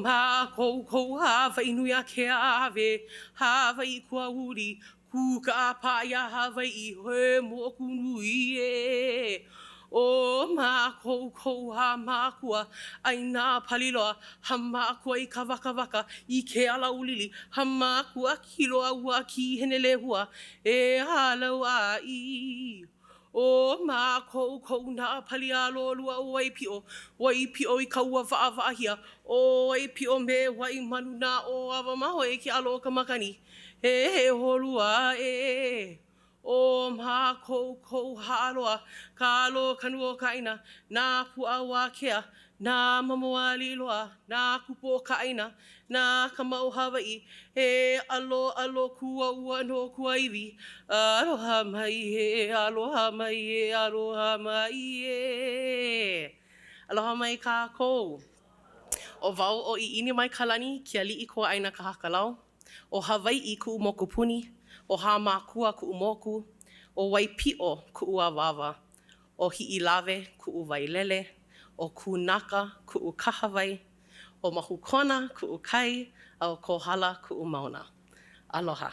Mākou Hawaii nui a ke ave, Hawaii kua uri, Kū-A-Kanaka Hawaii he moku nui e. O Mākou ha mākua, aina paliloa, ha mākua I ka waka I ke ala ulili, ha mākua ki loa ua ki hene lehua, e halau ai. O Mākou na pali a lolua o Waipio I kaua wa'awa'ahia, o Waipio me wai manu na o awa maho e ke alo ka makani, he holua e. O Mākou ha'aloa, ka alo kanu o ka ina, nā pu'awa kea, nā mamoa liloa, nā kupo o ka ina, nā ka mau Hawaii, e alo kua ua no kua iwi, aloha mai e, aloha mai e, aloha mai e. Aloha mai kākou. O wau o ʻiʻini mai kalani kia liʻi kua ʻaina Kahakalau, o Hawaii kuʻu mokupuni, o Hāmākua kuʻu moku, o Waipio kuʻu awawa, o Hiʻilawe kuʻu wailele, o Kanaka kuʻu kahawai, o Mahukona kuʻu kai, a o Kohala kuʻu mauna. Aloha.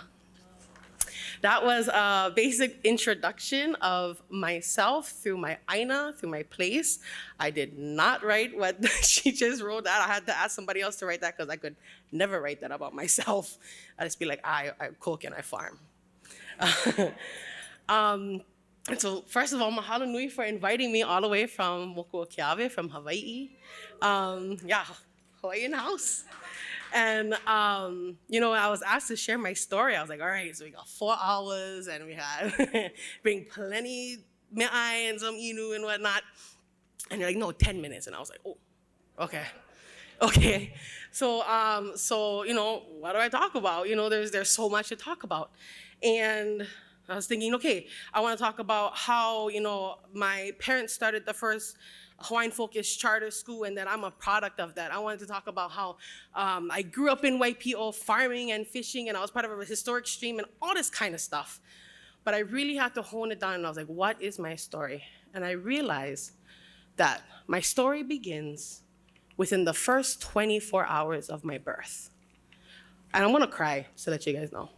That was a basic introduction of myself through my ʻaina, through my place. I did not write what she just wrote out. I had to ask somebody else to write that because I could never write that about myself. I'd just be like, I cook and I farm. So first of all, mahalo nui for inviting me all the way from Mokuokeawe, from Hawaii. Yeah, Hawaiian house. And, you know, I was asked to share my story. I was like, all right, so we got 4 hours and we had bring plenty me'ai and some inu and whatnot. And they're like, no, 10 minutes. And I was like, oh, okay. So, you know, what do I talk about? You know, there's so much to talk about. And I was thinking, okay, I want to talk about how, you know, my parents started the first Hawaiian-focused charter school, and that I'm a product of that. I wanted to talk about how I grew up in Waipio farming and fishing, and I was part of a historic stream and all this kind of stuff. But I really had to hone it down, and I was like, what is my story? And I realized that my story begins within the first 24 hours of my birth. And I'm gonna cry, so that you guys know.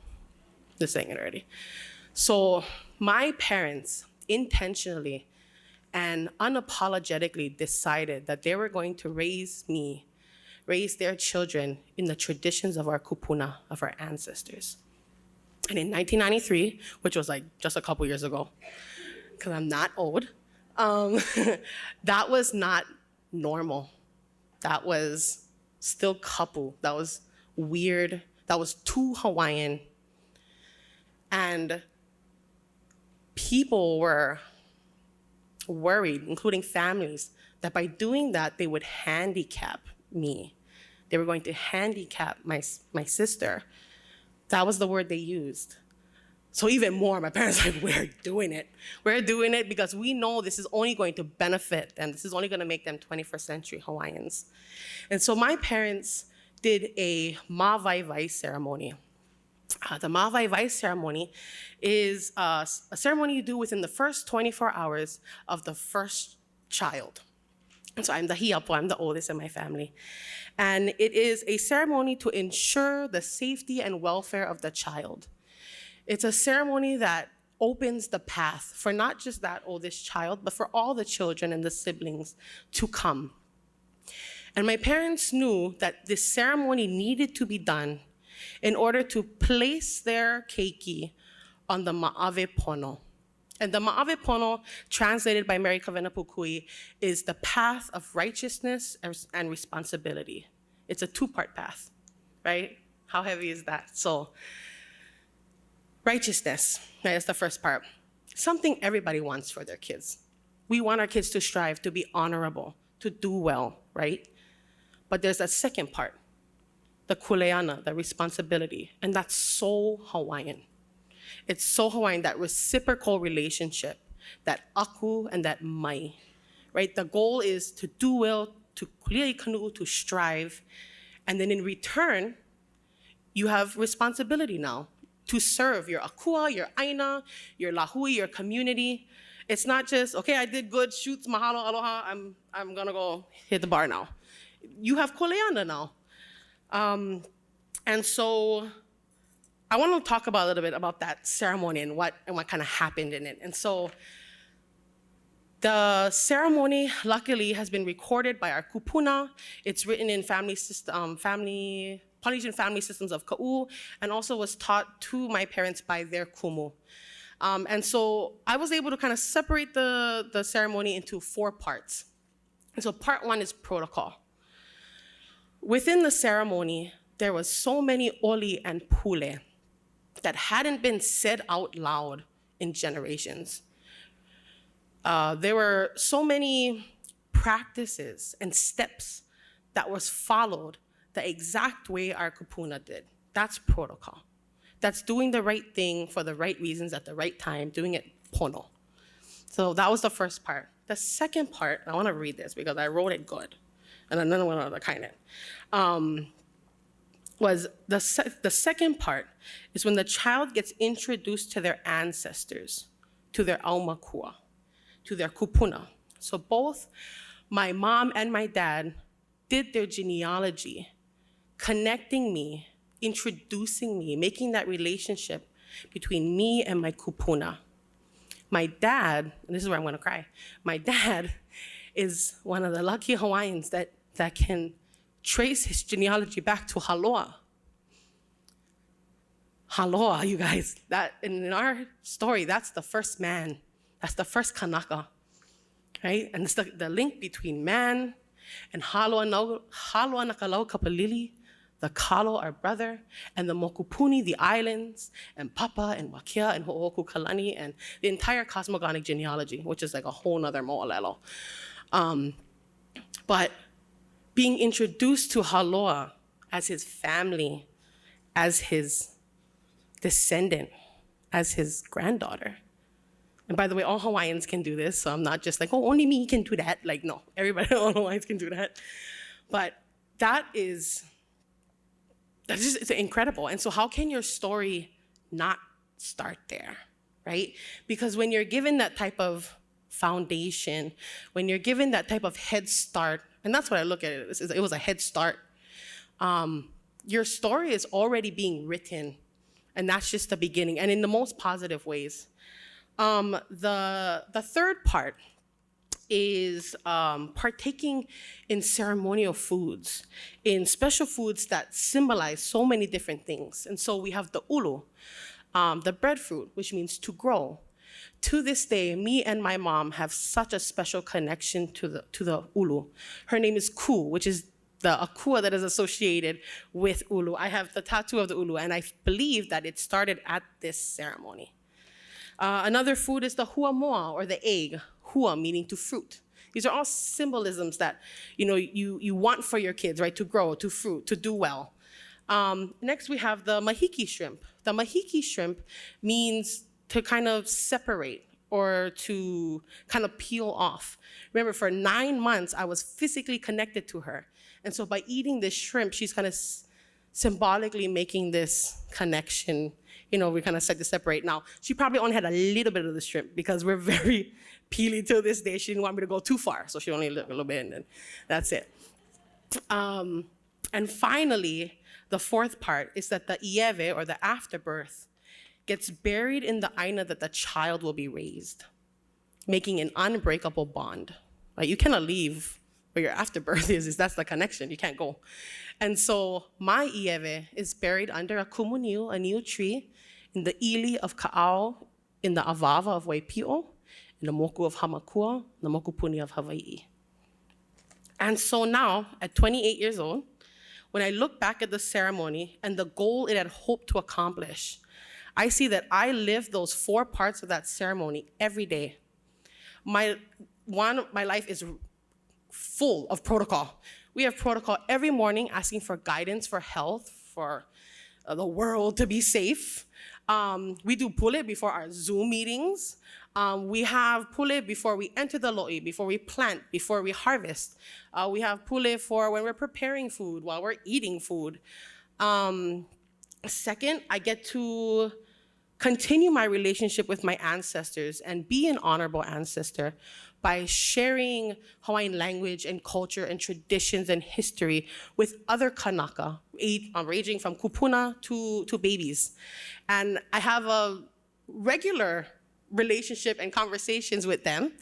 Just saying it already. So my parents intentionally and unapologetically decided that they were going to raise their children in the traditions of our kupuna, of our ancestors. And in 1993, which was like just a couple years ago, because I'm not old, that was not normal. That was still kapu. That was weird. That was too Hawaiian. And people were worried, including families, that by doing that, they would handicap me. They were going to handicap my sister. That was the word they used. So even more, my parents were like, we're doing it. We're doing it because we know this is only going to benefit them. This is only going to make them 21st century Hawaiians. And so my parents did a Māʻawe ceremony. The Māʻawe ceremony is a ceremony you do within the first 24 hours of the first child. And so I'm the hiapo, I'm the oldest in my family. And it is a ceremony to ensure the safety and welfare of the child. It's a ceremony that opens the path for not just that oldest child, but for all the children and the siblings to come. And my parents knew that this ceremony needed to be done in order to place their keiki on the Māʻawe Pono. And the Māʻawe Pono, translated by Mary Kawena Pukui, is the path of righteousness and responsibility. It's a 2-part path, right? How heavy is that? So, righteousness, right, that's the first part. Something everybody wants for their kids. We want our kids to strive, to be honorable, to do well, right? But there's a second part, the kuleana, the responsibility, and that's so Hawaiian. It's so Hawaiian, that reciprocal relationship, that aku and that mai, right? The goal is to do well, to kuliai kanu, to strive, and then in return, you have responsibility now to serve your akua, your aina, your lahui, your community. It's not just, okay, I did good, shoots, mahalo, aloha, I'm gonna go hit the bar now. You have kuleana now. And so I want to talk about a little bit about that ceremony and what kind of happened in it. And so the ceremony, luckily, has been recorded by our kupuna. It's written in Polynesian family systems of Ka'u, and also was taught to my parents by their kumu. And so I was able to kind of separate the ceremony into 4 parts. And so part 1 is protocol. Within the ceremony, there was so many oli and pule that hadn't been said out loud in generations. There were so many practices and steps that was followed the exact way our kupuna did. That's protocol. That's doing the right thing for the right reasons at the right time, doing it pono. So that was the first part. The second part, I want to read this because I wrote it good, and another one of the kind of, was the second part is when the child gets introduced to their ancestors, to their aumakua, to their kupuna. So both my mom and my dad did their genealogy, connecting me, introducing me, making that relationship between me and my kupuna. My dad, and this is where I'm gonna cry, my dad is one of the lucky Hawaiians that can trace his genealogy back to Haloa. Haloa, you guys, that in our story, that's the first man. That's the first Kanaka, right? And it's the link between man and Haloa Nakalau Kapalili, the Kalo, our brother, and the Mokupuni, the islands, and Papa, and Wakia, and Ho'oku Kalani, and the entire cosmogonic genealogy, which is like a whole nother mo'olelo. But being introduced to Haloa as his family, as his descendant, as his granddaughter. And by the way, all Hawaiians can do this, so I'm not just like, oh, only me can do that. Like, no, everybody, all Hawaiians can do that. But that's just, it's incredible. And so how can your story not start there, right? Because when you're given that type of foundation, when you're given that type of head start, and that's what I look at it, it was a head start, your story is already being written, and that's just the beginning, and in the most positive ways. The third part is partaking in ceremonial foods, in special foods that symbolize so many different things. And so we have the ulu, the breadfruit, which means to grow. To this day, me and my mom have such a special connection to the ulu. Her name is Kū, which is the akua that is associated with ulu. I have the tattoo of the ulu, and I believe that it started at this ceremony. Another food is the hua moa, or the egg, hua meaning to fruit. These are all symbolisms that you want for your kids, right? To grow, to fruit, to do well. Next we have the Mahiki Shrimp. The Mahiki Shrimp means to kind of separate or to kind of peel off. Remember, for 9 months, I was physically connected to her. And so by eating this shrimp, she's kind of symbolically making this connection. We kind of set to separate. Now, she probably only had a little bit of the shrimp because we're very peely till this day. She didn't want me to go too far, so she only a little bit, and then that's it. And finally, the fourth part is that the ieve, or the afterbirth, gets buried in the aina that the child will be raised, making an unbreakable bond. Right? You cannot leave where your afterbirth is. That's the connection. You can't go. And so my ieve is buried under a kumuniu, a new tree, in the ili of Ka'au, in the avava of Waipio, in the moku of Hamakua, the mokupuni of Hawaii. And so now, at 28 years old, when I look back at the ceremony and the goal it had hoped to accomplish, I see that I lived those 4 parts of that ceremony every day. My life is full of protocol. We have protocol every morning, asking for guidance, for health, for the world to be safe. We do pule before our Zoom meetings. We have pule before we enter the lo'i, before we plant, before we harvest. We have pule for when we're preparing food, while we're eating food. Second, I get to continue my relationship with my ancestors and be an honorable ancestor by sharing Hawaiian language and culture and traditions and history with other Kanaka, ranging from kupuna to babies. And I have a regular relationship and conversations with them,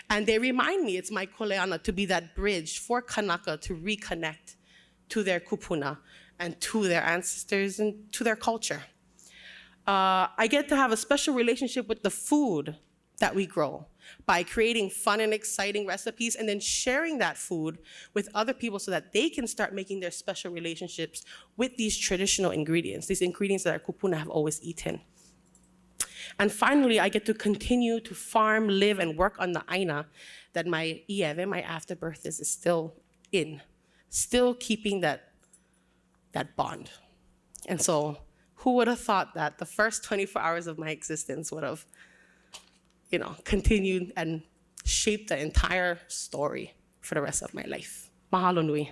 and they remind me it's my koleana to be that bridge for Kanaka to reconnect to their kupuna and to their ancestors and to their culture. I get to have a special relationship with the food that we grow by creating fun and exciting recipes and then sharing that food with other people so that they can start making their special relationships with these traditional ingredients, these ingredients that our kupuna have always eaten. And finally, I get to continue to farm, live, and work on the aina that my ieve, my afterbirth, is still in, still keeping that bond. And so who would have thought that the first 24 hours of my existence would have, continued and shaped the entire story for the rest of my life. Mahalo nui.